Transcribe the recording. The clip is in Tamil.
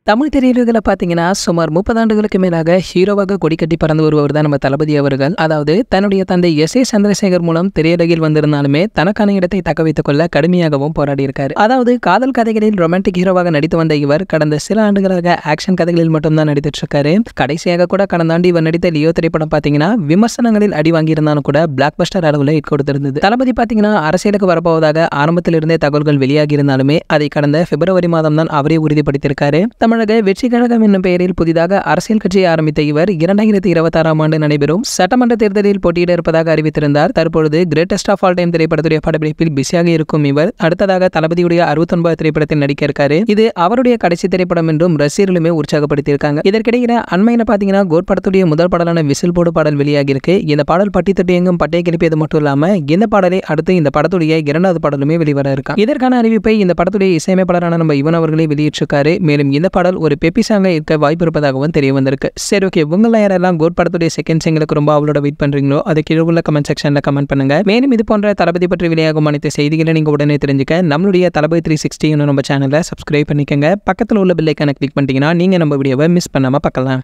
தமிழ் திரையுலகில் பார்த்தீங்கன்னா சுமார் 30 ஆண்டுகளுக்கு மேலாக ஹீரோவாக கொடிக்கட்டி பறந்து வருபவர் தான் நம்ம தளபதி அவர்கள். அதாவது தன்னுடைய தந்தை எஸ். ஏ. சந்திரசேகர் மூலம் திரையுலகில் வந்திருந்தாலுமே தனக்கான இடத்தை தக்க வைத்துக் கொள்ள கடுமையாகவும் போராடி இருக்காரு. அதாவது காதல் கதைகளில் ரொமான்டிக் ஹீரோவாக நடித்து வந்த இவர் கடந்த சில ஆண்டுகளாக ஆக்ஷன் கதைகளில் மட்டும்தான் நடித்துட்டு இருக்காரு. கடைசியாக கூட கடந்த ஆண்டு இவர் நடித்த லியோ திரைப்படம் பார்த்தீங்கன்னா விமர்சனங்களில் அடி வாங்கியிருந்தாலும் கூட பிளாக் பஸ்டர் அளவில் ஹிட் கொடுத்திருந்தது. தளபதி பார்த்தீங்கன்னா அரசியலுக்கு வரப்போவதாக ஆரம்பத்திலிருந்தே தகவல்கள் வெளியாகி இருந்தாலுமே அதை கடந்த பிப்ரவரி மாதம் தான் அவரே உறுதிப்படுத்தியிருக்காரு. தமிழக வெற்றி கழகம் என்னும் பெயரில் புதிதாக அரசியல் கட்சியை ஆரம்பித்த இவர் 2026ஆம் ஆண்டு நடைபெறும் சட்டமன்ற தேர்தலில் போட்டியிட இருப்பதாக அறிவித்திருந்தார். தற்பொழுது கிரேட்டஸ்ட் ஆஃப் ஆல் டைம் திரைப்படத்துடைய படப்பிடிப்பில் பிஸியாக இருக்கும் இவர் அடுத்ததாக தளபதியுடைய 69 திரைப்படத்தில் நடிக்க இருக்காரு. இது அவருடைய கடைசி திரைப்படம் என்றும் ரசிகர்களுமே உற்சாகப்படுத்தியிருக்காங்க. இதற்கிடையில அண்மையில பாத்தீங்கன்னா கோட் படத்துடைய முதல் பாடலான விசில் போடு பாடல் வெளியாகி இருக்கு. இந்த பாடல் பட்டி தொட்டி எங்கும் பட்டையை கிளப்பியது மட்டும் இல்லாம இந்த பாடலை அடுத்து இந்த படத்துடைய 2வது பாடலுமே வெளிவர இருக்கா. இதற்கான அறிவிப்பை இந்த படத்துடைய இசையமைப்பாளரான நம்ம இவன் அவர்களே வெளியிட்டிருக்காரு. மேலும் இந்த பாடல் ஒரு பெப்பி சாங்கா இருக்க வாய்ப்பு இருப்பதாகவும் தெரிய வந்திருக்கு. சரி, ஓகே, உங்கள யாரெல்லாம் கோட் படத்துடைய செகண்ட் சிங்கிளுக்கு ரொம்ப அவளோட வெயிட் பண்றீங்களோ அதை கீழே உள்ள கமெண்ட் செக்ஷன்ல கமெண்ட் பண்ணுங்க. மேலும் இது போன்ற தளபதி பற்றி வெளியாகும் அனைத்து செய்திகளை நீங்க உடனே தெரிஞ்சுக்க நம்மளுடைய தளபதி 360 நம்ம சேனலை சப்ஸ்கிரைப் பண்ணிக்கங்க. பக்கத்தில் உள்ள பெல் ஐகானை கிளிக் பண்ணிட்டீங்கன்னா நீங்க நம்ம வீடியோவை மிஸ் பண்ணாம பார்க்கலாம்.